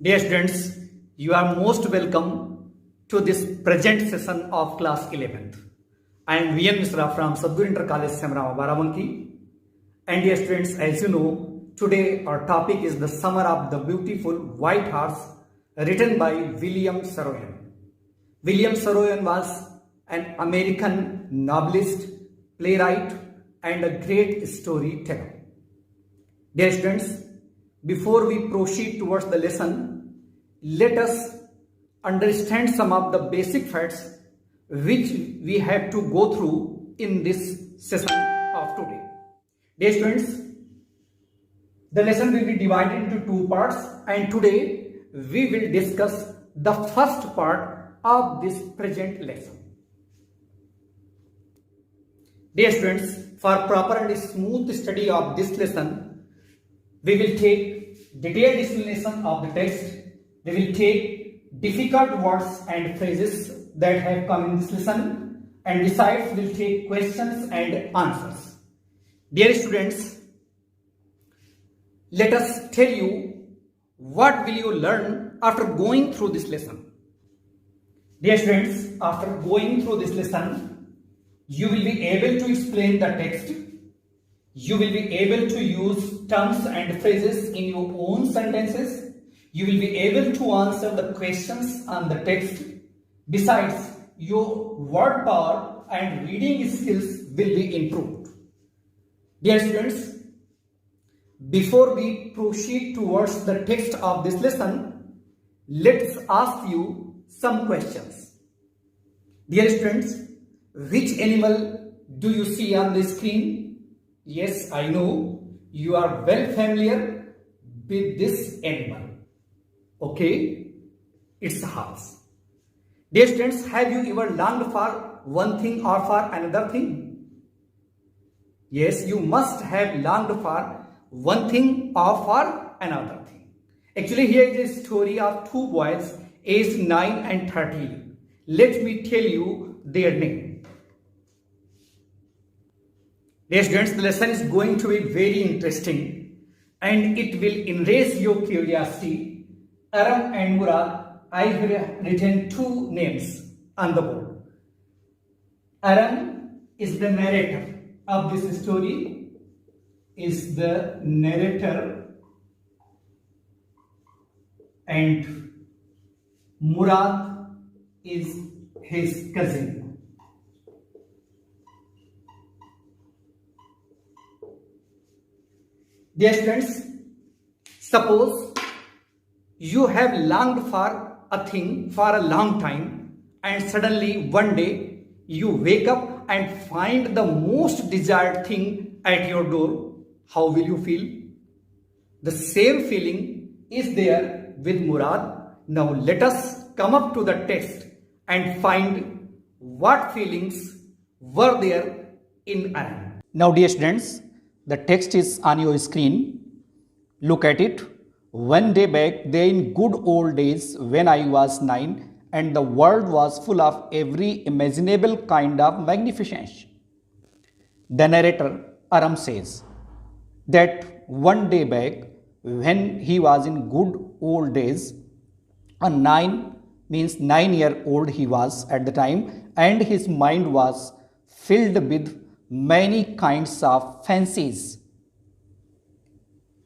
Dear students, you are most welcome to this present session of class 11th. I am V.N. Misra from Sadhguru Inter College, Semrama, Barabanki. And dear students, as you know, today our topic is the Summer of the Beautiful White Horse written by William Saroyan. William Saroyan was an American novelist, playwright, and a great storyteller. Dear students, before we proceed towards the lesson, let us understand some of the basic facts which we have to go through in this session of today. Dear students, the lesson will be divided into two parts, and today we will discuss the first part of this present lesson. Dear students, for proper and smooth study of this lesson, we will take detailed explanation of the text. We will take difficult words and phrases that have come in this lesson, and besides we will take questions and answers. Dear students, let us tell you what will you learn after going through this lesson. Dear students, after going through this lesson, you will be able to explain the text. You will be able to use terms and phrases in your own sentences. You will be able to answer the questions on the text. Besides, your word power and reading skills will be improved. Dear students, before we proceed towards the text of this lesson, let's ask you some questions. Dear students, which animal do you see on the screen? Yes, I know you are well familiar with this animal. Okay, it's a horse. Dear students, have you ever longed for one thing or for another thing? Yes, you must have longed for one thing or for another thing. Actually, here is a story of two boys aged 9 and 13. Let me tell you their name. Dear students, the lesson is going to be very interesting and it will enrich your curiosity. Aram and Murad, I have written two names on the board. Aram is the narrator of this story, and Murad is his cousin. Dear students, suppose you have longed for a thing for a long time and suddenly one day you wake up and find the most desired thing at your door. How will you feel? The same feeling is there with Murad. Now let us come up to the text and find what feelings were there in Aram. Now dear students, the text is on your screen. Look at it. One day back, there in good old days when I was 9 and the world was full of every imaginable kind of magnificence. The narrator Aram says that one day back when he was in good old days, a 9 means 9-year-old he was at the time, and his mind was filled with many kinds of fancies.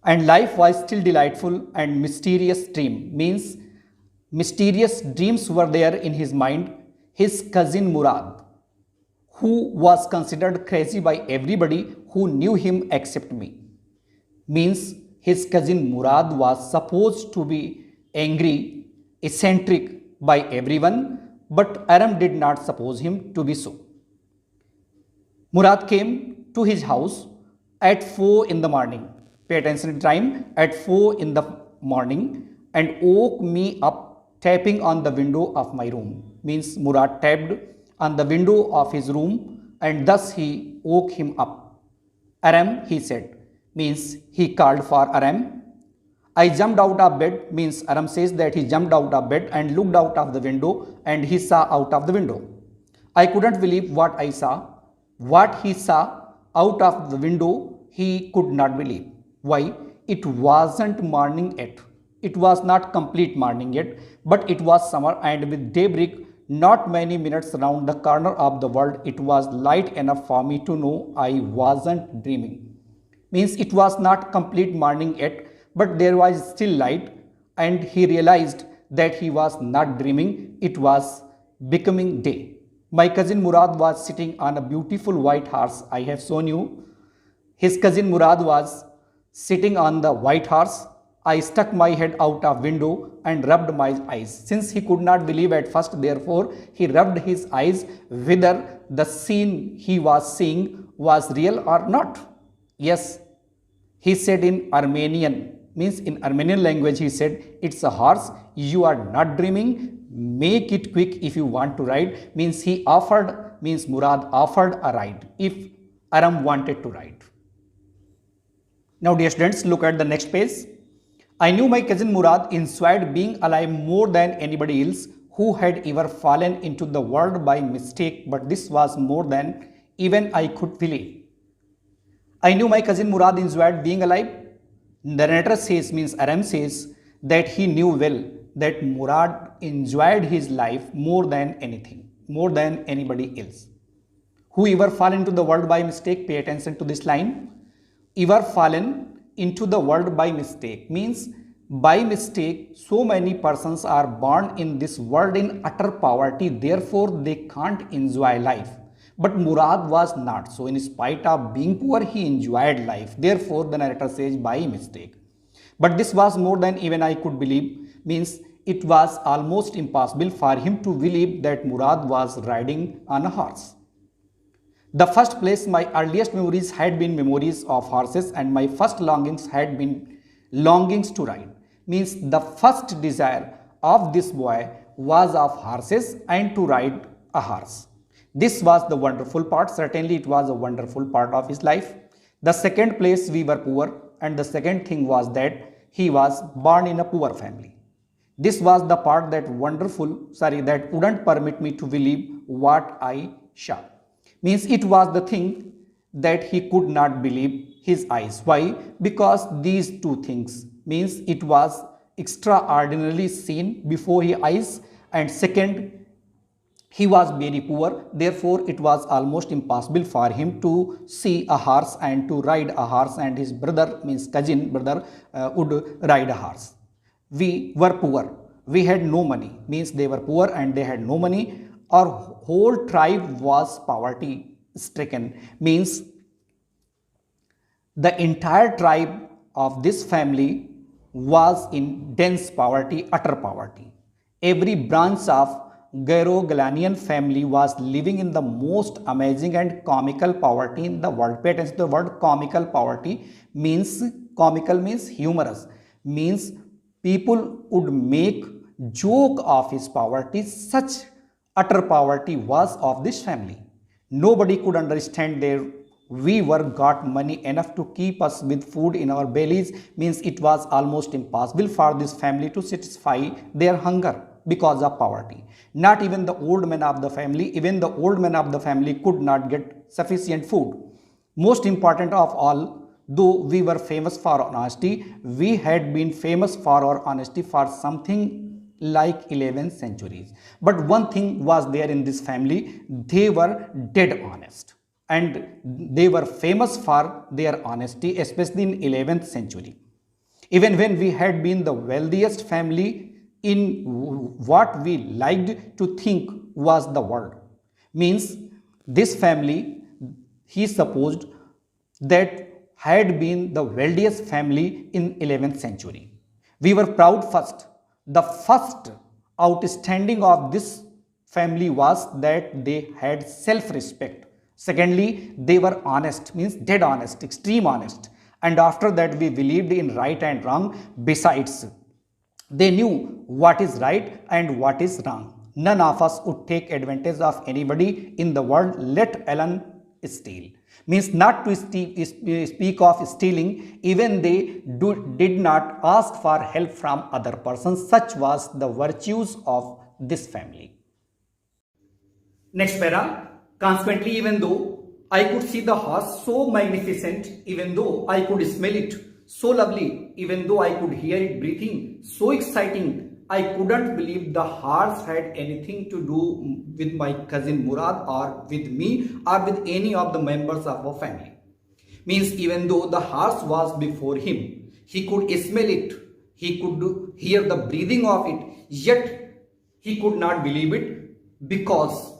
And life was still delightful, and mysterious dream means mysterious dreams were there in his mind. His cousin Murad, who was considered crazy by everybody who knew him except me, means his cousin Murad was supposed to be angry, eccentric by everyone, but Aram did not suppose him to be so. Murad came to his house at 4 in the morning. Pay attention to time, at 4 in the morning, and woke me up tapping on the window of my room. Means Murad tapped on the window of his room and thus he woke him up. Aram, he said, means he called for Aram. I jumped out of bed, means Aram says that he jumped out of bed and looked out of the window and he saw out of the window. I couldn't believe what I saw. What he saw out of the window, he could not believe. Why? It wasn't morning yet. It was not complete morning yet, but it was summer, and with daybreak, not many minutes round the corner of the world, it was light enough for me to know I wasn't dreaming. Means it was not complete morning yet, but there was still light, and he realized that he was not dreaming, it was becoming day. My cousin Murad was sitting on a beautiful white horse. I have shown you his cousin Murad was sitting on the white horse. I stuck my head out of window and rubbed my eyes. Since he could not believe at first, therefore he rubbed his eyes whether the scene he was seeing was real or not. Yes, he said in Armenian, means in Armenian language he said, it's a horse, you are not dreaming, make it quick if you want to ride. Means he offered, means Murad offered a ride if Aram wanted to ride. Now dear students, look at the next page. I knew my cousin Murad enjoyed being alive more than anybody else who had ever fallen into the world by mistake, but this was more than even I could believe. I knew my cousin Murad enjoyed being alive. The narrator says, means Aram says, that he knew well that Murad enjoyed his life more than anything, more than anybody else. Whoever fall into the world by mistake, pay attention to this line. Ever fallen into the world by mistake means by mistake so many persons are born in this world in utter poverty, therefore they can't enjoy life. But Murad was not so. In spite of being poor, he enjoyed life. Therefore the narrator says by mistake. But this was more than even I could believe, means it was almost impossible for him to believe that Murad was riding on a horse. The first place, my earliest memories had been memories of horses, and my first longings had been longings to ride. Means the first desire of this boy was of horses and to ride a horse. This was the wonderful part. Certainly it was a wonderful part of his life. The second place, we were poor, and the second thing was that he was born in a poor family. This was the part that that wouldn't permit me to believe what I saw. Means it was the thing that he could not believe his eyes. Why? Because these two things, means it was extraordinarily seen before his eyes, and second, he was very poor, therefore it was almost impossible for him to see a horse and to ride a horse, and his brother, means cousin brother, would ride a horse. We were poor, we had no money, means they were poor and they had no money. Our whole tribe was poverty stricken, means the entire tribe of this family was in dense poverty, utter poverty. Every branch of Garo-Galanian family was living in the most amazing and comical poverty in the world. Pay attention to the word comical poverty. Means comical means humorous, means people would make joke of his poverty. Such utter poverty was of this family. Nobody could understand their we were got money enough to keep us with food in our bellies. Means it was almost impossible for this family to satisfy their hunger because of poverty. Not even the old men of the family, even the old men of the family could not get sufficient food. Most important of all, though we were famous for honesty, we had been famous for our honesty for something like 11 centuries. But one thing was there in this family, they were dead honest, and they were famous for their honesty, especially in 11th century. Even when we had been the wealthiest family in what we liked to think was the world. Means this family, he supposed, that had been the wealthiest family in 11th century. We were proud first. The first outstanding of this family was that they had self-respect. Secondly, they were honest, means dead honest, extreme honest. And after that, we believed in right and wrong. Besides, they knew what is right and what is wrong. None of us would take advantage of anybody in the world, let alone steal. Means not to speak of stealing, even they did not ask for help from other persons. Such was the virtues of this family. Next para. Consequently, even though I could see the horse so magnificent, even though I could smell it so lovely, even though I could hear it breathing. So exciting, I couldn't believe the horse had anything to do with my cousin Murad or with me or with any of the members of our family. Means even though the horse was before him, he could smell it, he could hear the breathing of it, yet he could not believe it because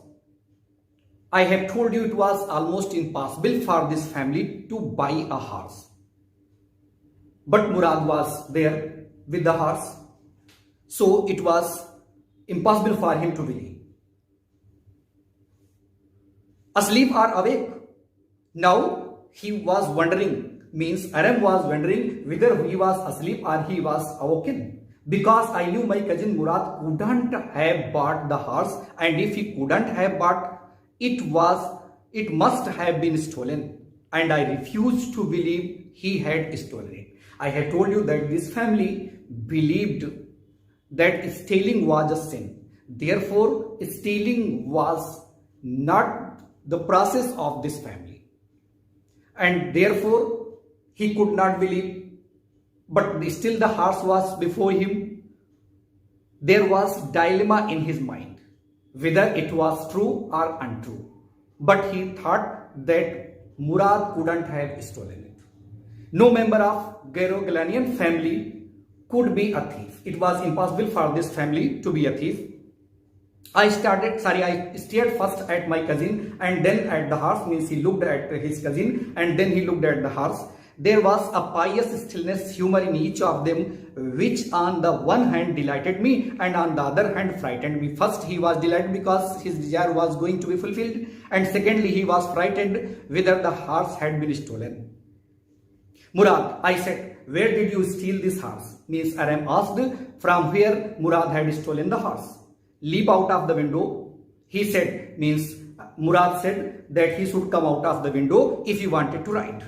I have told you it was almost impossible for this family to buy a horse. But Murad was there with the horse, so it was impossible for him to believe. Asleep or awake? Now he was wondering, means Aram was wondering whether he was asleep or he was awoken. Because I knew my cousin Murad couldn't have bought the horse, and if he couldn't have bought, it must have been stolen. And I refused to believe he had stolen it. I have told you that this family believed that stealing was a sin. Therefore, stealing was not the process of this family. And therefore, he could not believe. But still the horse was before him. There was dilemma in his mind, whether it was true or untrue. But he thought that Murad couldn't have stolen it. No member of Ganga-U.P family could be a thief. It was impossible for this family to be a thief. I stared first at my cousin and then at the horse, means he looked at his cousin and then he looked at the horse. There was a pious stillness, humor in each of them, which on the one hand delighted me and on the other hand frightened me. First, he was delighted because his desire was going to be fulfilled, and secondly, he was frightened whether the horse had been stolen. Murad, I said, where did you steal this horse? Means Aram asked from where Murad had stolen the horse. Leap out of the window, he said, means Murad said that he should come out of the window if he wanted to ride.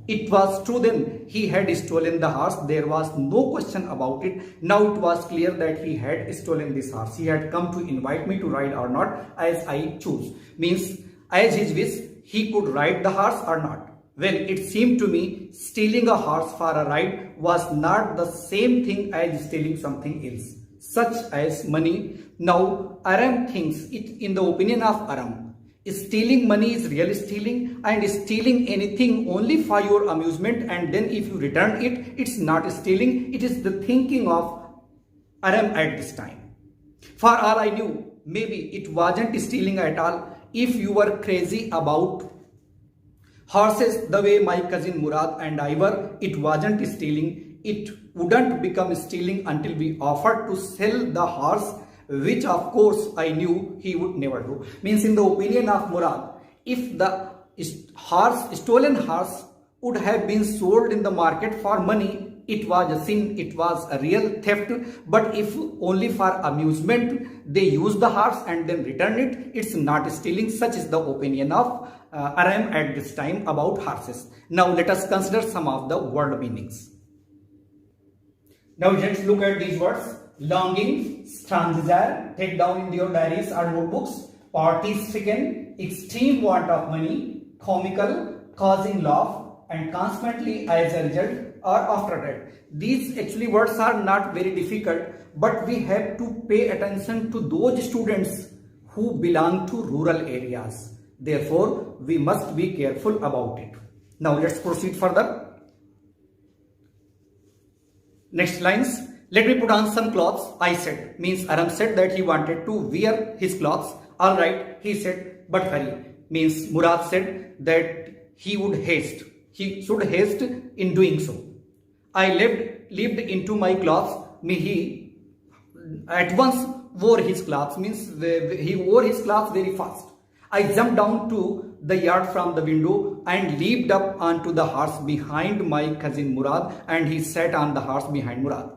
It was true then, he had stolen the horse. There was no question about it. Now it was clear that he had stolen this horse. He had come to invite me to ride or not as I choose. Means as his wish, he could ride the horse or not. Well, it seemed to me stealing a horse for a ride was not the same thing as stealing something else, such as money. Now Aram thinks it, in the opinion of Aram, stealing money is real stealing, and stealing anything only for your amusement, and then if you return it, it's not stealing. It is the thinking of Aram at this time. For all I knew, maybe it wasn't stealing at all. If you were crazy about horses the way my cousin Murad and I were, it wasn't stealing. It wouldn't become stealing until we offered to sell the horse, which of course I knew he would never do. Means in the opinion of Murad, if the stolen horse would have been sold in the market for money, it was a sin, it was a real theft. But if only for amusement they use the horse and then return it, it's not stealing. Such is the opinion of Aram at this time about horses. Now let us consider some of the word meanings. Now let's look at these words. Longing, strong desire, take down in your diaries or notebooks. Party-stricken, extreme want of money. Comical, causing laugh, and consequently as a result or after that. These actually words are not very difficult, but we have to pay attention to those students who belong to rural areas. Therefore, we must be careful about it. Now let's proceed further. Next lines. Let me put on some clothes, I said. Means Aram said that he wanted to wear his clothes. Alright, he said, but hurry. Means Murad said that he would haste. He should haste in doing so. I leaped into my clothes. He at once wore his clothes. Means he wore his clothes very fast. I jumped down to the yard from the window and leaped up onto the horse behind my cousin Murad, and he sat on the horse behind Murad.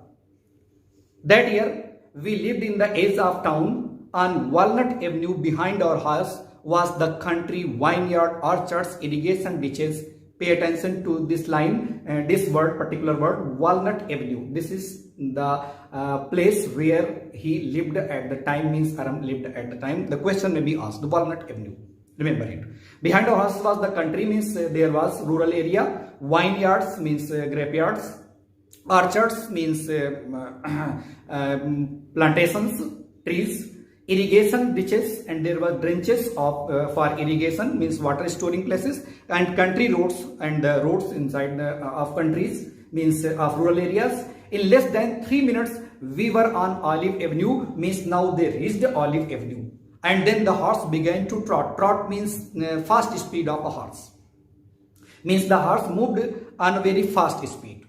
That year, we lived in the edge of town. On Walnut Avenue behind our house was the country, vineyard, orchards, irrigation ditches. Pay attention to this line, this word, particular word, Walnut Avenue. This is the place where he lived at the time, means Aram lived at the time. The question may be asked, the Walnut Avenue. Remember it. Behind our house was the country, means there was rural area. Vineyards means grapeyards. Orchards means plantations, trees, irrigation ditches, and there were trenches of for irrigation means water storing places, and country roads and roads inside of countries means of rural areas. In less than 3 minutes we were on Olive Avenue means now they reached Olive Avenue, and then the horse began to trot. Trot means fast speed of a horse, means the horse moved on a very fast speed.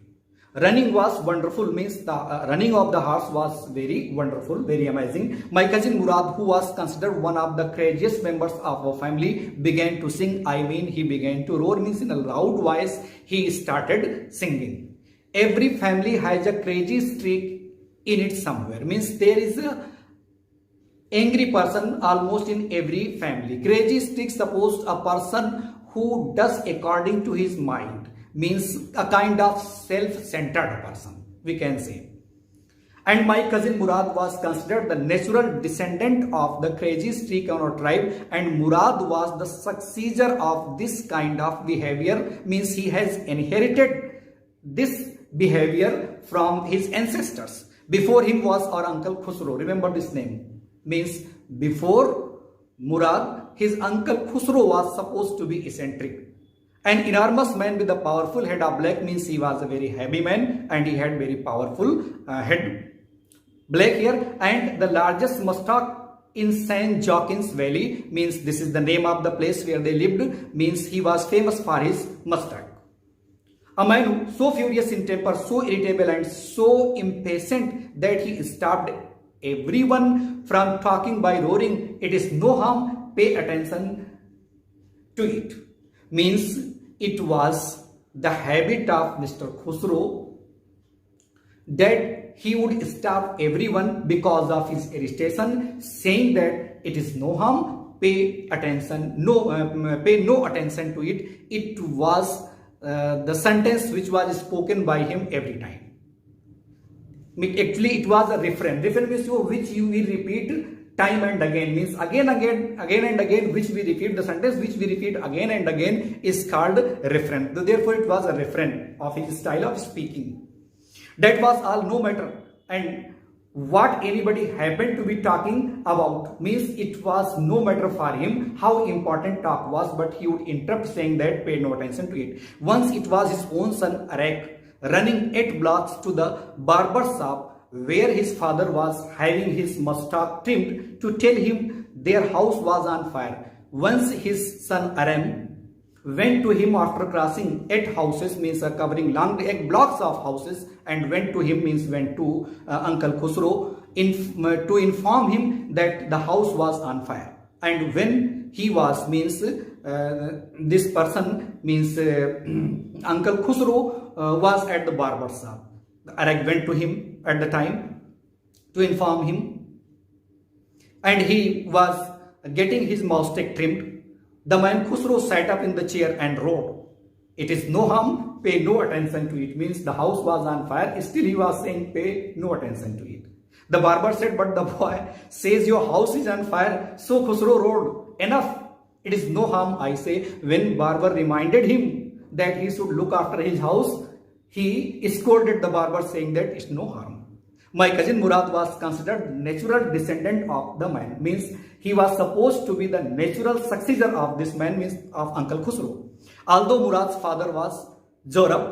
Running was wonderful means the running of the horse was very wonderful, very amazing. My cousin Murad, who was considered one of the craziest members of our family, began to sing. I mean, he began to roar means in a loud voice he started singing. Every family has a crazy streak in it somewhere, means there is a angry person almost in every family. Crazy streak supposed a person who does according to his mind, means a kind of self-centered person, we can say. And my cousin Murad was considered the natural descendant of the crazy streak on our tribe, and Murad was the successor of this kind of behavior, means he has inherited this behavior from his ancestors. Before him was our uncle Khusro. Remember this name, means before Murad, his uncle Khusro was supposed to be eccentric. An enormous man with a powerful head of black, means he was a very heavy man and he had very powerful head, black hair, and the largest mustache in St. Joaquin's Valley, means this is the name of the place where they lived, means he was famous for his mustache. A man so furious in temper, so irritable and so impatient that he stopped everyone from talking by roaring, "It is no harm, pay attention to it." Means it was the habit of Mr. Khusro that he would stop everyone because of his irritation, saying that it is no harm, pay attention, pay no attention to it. It was the sentence which was spoken by him every time. Actually, it was a refrain. Refrain means which you will repeat time and again, means again and again, which we repeat the sentence, which we repeat again and again is called refrain. So therefore, it was a refrain of his style of speaking. That was all, no matter. And what anybody happened to be talking about, means it was no matter for him how important talk was, but he would interrupt saying that pay no attention to it. Once it was his own son Arak running 8 blocks to the barber shop where his father was having his mustache trimmed to tell him their house was on fire. Once his son Aram went to him after crossing 8 houses, means covering long 8 blocks of houses, and went to him, means went to Uncle Khusro to inform him that the house was on fire. And when he was, means this person, means Uncle Khusro was at the barber shop. Arak went to him at the time to inform him, and he was getting his mustache trimmed. The man Khusro sat up in the chair and roared, "It is no harm, pay no attention to it." Means the house was on fire, still he was saying pay no attention to it. The barber said, "But the boy says your house is on fire." So Khusro roared, "Enough, it is no harm, I say." When barber reminded him that he should look after his house, he scolded the barber saying that it's no harm. My cousin Murad was considered natural descendant of the man, means he was supposed to be the natural successor of this man, means of Uncle Khusro. Although Murad's father was Jorab,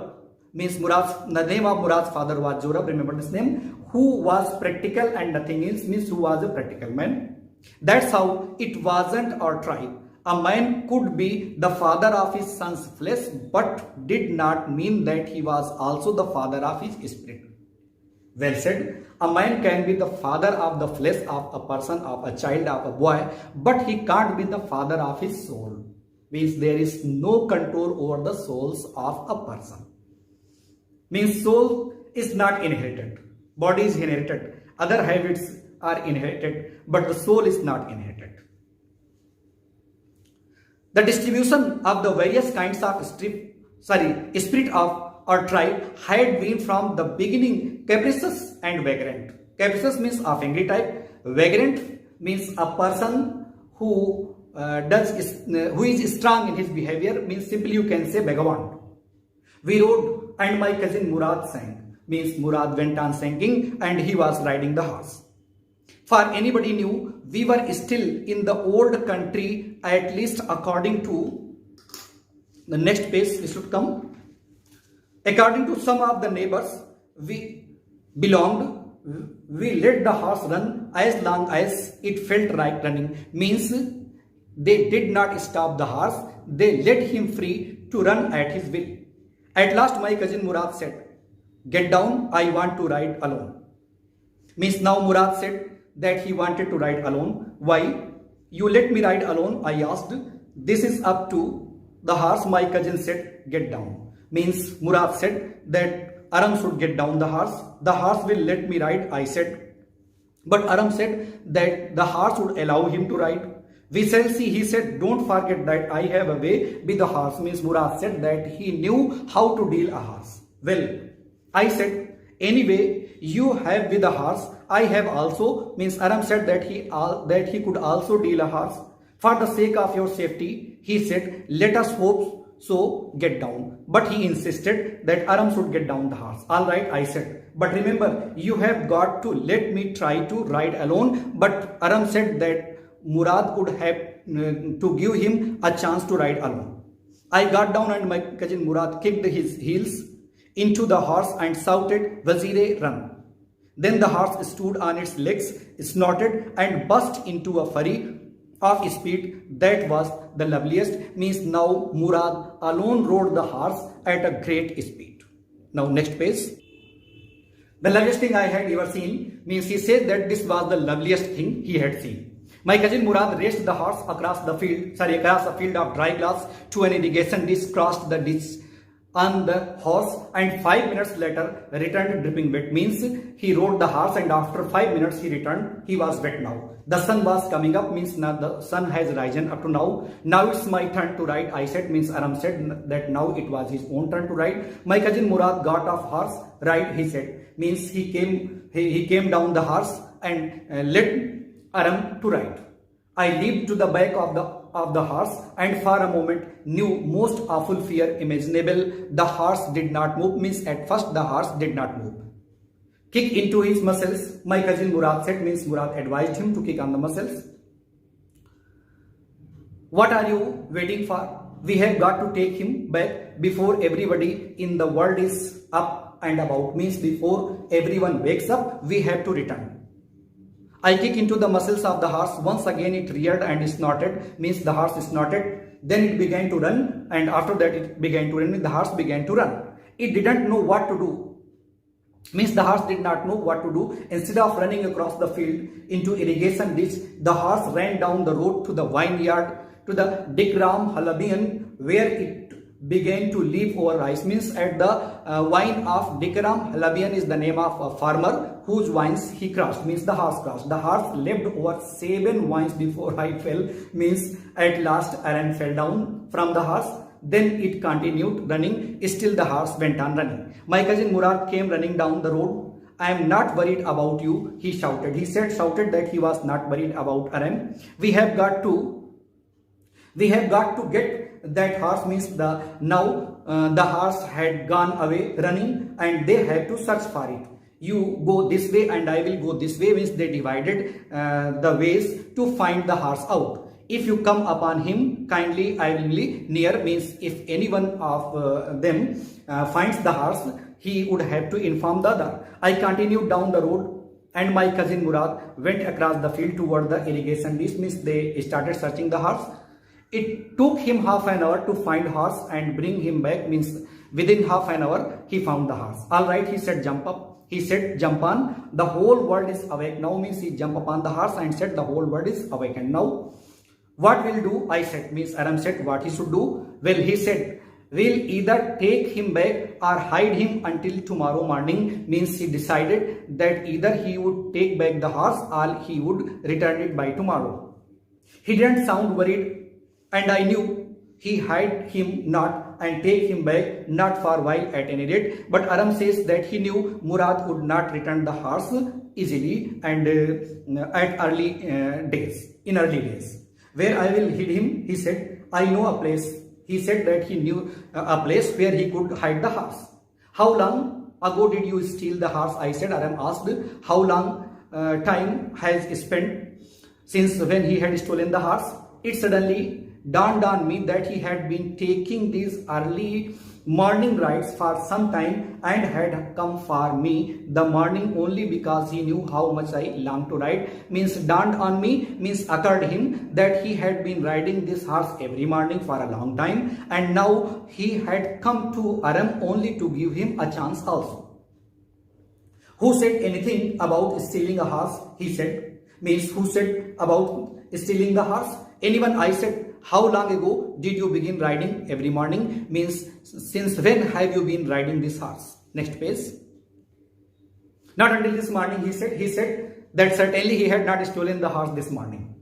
means the name of Murad's father was Jorab, remember this name, who was practical and nothing else, means who was a practical man. That's how it wasn't our tribe. A man could be the father of his son's flesh, but did not mean that he was also the father of his spirit. Well said. A man can be the father of the flesh of a person, of a child, of a boy, but he can't be the father of his soul. Means there is no control over the souls of a person. Means soul is not inherited. Body is inherited. Other habits are inherited, but the soul is not inherited. The distribution of the various kinds of spirit of our tribe had been from the beginning capricious and vagrant. Capricious means of angry type. Vagrant means a person who is strong in his behavior, means simply you can say vagabond. We rode and my cousin Murad sang. means Murad went on singing and he was riding the horse. For anybody new, we were still in the old country, at least according to the next page we should come. According to some of the neighbors we belonged, we let the horse run as long as it felt like running. Means they did not stop the horse, they let him free to run at his will. At last my cousin Murad said, "Get down, I want to ride alone." Means now Murad said that he wanted to ride alone. "Why? You let me ride alone?" I asked. "This is up to the horse." My cousin said, "Get down." Means Murad said that Aram should get down the horse. "The horse will let me ride," I said. But Aram said that the horse would allow him to ride. "We shall see," he said. "Don't forget that I have a way with the horse." Means Murad said that he knew how to deal a horse. Well, I said, "Anyway, you have with a horse, I have also." Means Aram said that he could also deal a horse. "For the sake of your safety," he said, "let us hope so, get down." But he insisted that Aram should get down the horse. "All right," I said, "but remember, you have got to let me try to ride alone." But Aram said that Murad would have to give him a chance to ride alone. I got down and my cousin Murad kicked his heels into the horse and shouted, "Wazire, run." Then the horse stood on its legs, snorted and burst into a flurry of speed that was the loveliest. Means now Murad alone rode the horse at a great speed. Now next page. The loveliest thing I had ever seen, means he said that this was the loveliest thing he had seen. My cousin Murad raced the horse across a field of dry grass to an irrigation ditch, crossed the ditch on the horse, and 5 minutes later returned dripping wet. Means he rode the horse and after 5 minutes he returned. He was wet now. The sun was coming up. Means now the sun has risen up to now. "Now it's my turn to ride," I said. Means Aram said that now it was his own turn to ride. My cousin Murad got off horse. "Ride," he said. Means he came down the horse and let Aram to ride. I leaped to the back of the horse and for a moment knew most awful fear imaginable. The horse did not move. Means at first the horse did not move. "Kick into his muscles," my cousin Murad said. Means Murad advised him to kick on the muscles. "What are you waiting for? We have got to take him back before everybody in the world is up and about." Means before everyone wakes up, we have to return. I kicked into the muscles of the horse. Once again it reared and snorted. Means the horse snorted. Then it began to run, and after that it began to run. The horse began to run. It didn't know what to do. Means the horse did not know what to do. Instead of running across the field into irrigation ditch, the horse ran down the road to the vineyard, to the Ganga-U.P, where it began to leap over rice. Means at the vine of Ganga-U.P is the name of a farmer whose vines he crossed. Means the horse crossed. The horse leapt over 7 vines before I fell. Means at last Aram fell down from the horse. Then it continued running. Still the horse went on running. My cousin Murad came running down the road. "I am not worried about you," he shouted. He shouted that he was not worried about Aram. We have got to get that horse." Means the horse had gone away running and they had to search for it. "You go this way and I will go this way." Means they divided the ways to find the horse out. "If you come upon him, kindly I will be near." Means if any one of them finds the horse, he would have to inform the other. I continued down the road and my cousin Murad went across the field toward the irrigation ditch. Means they started searching the horse. It took him half an hour to find horse and bring him back. Means within half an hour he found the horse. "All right," he said, "jump up." He said, "Jump on. The whole world is awake now." Means he jumped upon the horse and said, "The whole world is awakened now." "What will do?" I said. Means Aram said what he should do. "Well," he said, "we'll either take him back or hide him until tomorrow morning." Means he decided that either he would take back the horse or he would return it by tomorrow. He didn't sound worried, and I knew he hide him not and take him back, not for a while at any rate. But Aram says that he knew Murad would not return the horse easily and at early days. "Where I will hide him," he said. "I know a place." He said that he knew a place where he could hide the horse. "How long?" ago did you steal the horse? I said, Aram asked, how long time has spent since when he had stolen the horse? It suddenly dawned on me that he had been taking these early morning rides for some time and had come for me the morning only because he knew how much I longed to ride. Means dawned on me means occurred him that he had been riding this horse every morning for a long time, and now he had come to Aram only to give him a chance also. Who said anything about stealing a horse? He said. Means who said about stealing the horse? Anyone? I said. How long ago did you begin riding every morning? Means since when have you been riding this horse? Next page. Not until this morning, he said. He said that certainly he had not stolen the horse this morning.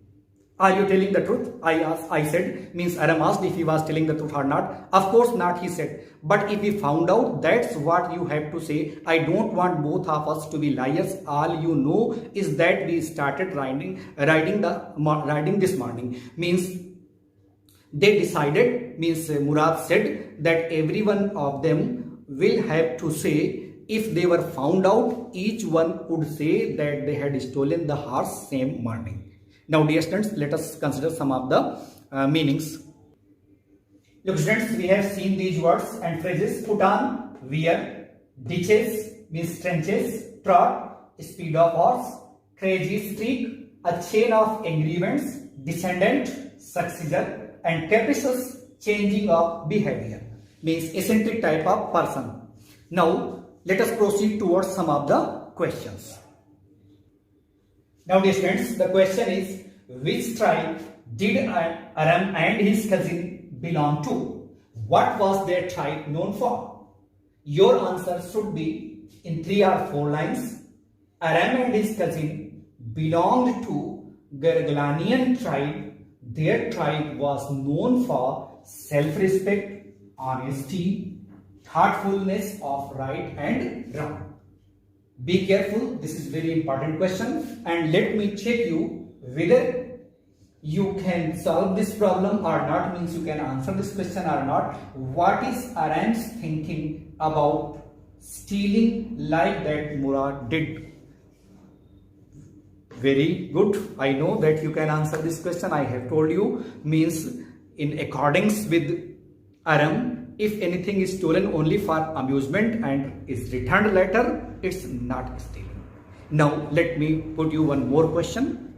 Are you telling the truth? I asked. I said. Means Aram asked if he was telling the truth or not. Of course not, he said. But if we found out, that's what you have to say. I don't want both of us to be liars. All you know is that we started riding this morning. Means they decided, means Murad said that every one of them will have to say, if they were found out, each one would say that they had stolen the horse same morning. Now dear students, let us consider some of the meanings. Look students, we have seen these words and phrases: put on, wear, ditches means trenches, trot, speed of horse, crazy streak, a chain of angry events, descendant, successor, and capricious, changing of behavior, means eccentric type of person. Now let us proceed towards some of the questions. Now dear students, the question is, which tribe did Aram and his cousin belong to? What was their tribe known for? Your answer should be in 3 or 4 lines. Aram and his cousin belonged to Ganga-U.P tribe. Their tribe was known for self-respect, honesty, thoughtfulness of right and wrong. Be careful, this is very important question, and let me check you whether you can solve this problem or not, means you can answer this question or not. What is Aram's thinking about stealing like that Murad did? Very good. I know that you can answer this question. I have told you, means in accordance with Aram, if anything is stolen only for amusement and is returned later, it's not stealing. Now let me put you one more question.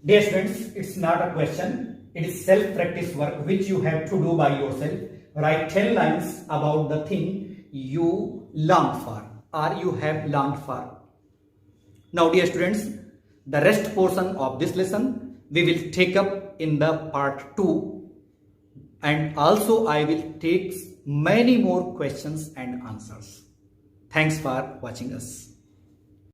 Dear students, it's not a question. It is self-practice work which you have to do by yourself. Write 10 lines about the thing you longed for or you have longed for. Now dear students, the rest portion of this lesson we will take up in the part 2, and also I will take many more questions and answers. Thanks for watching us.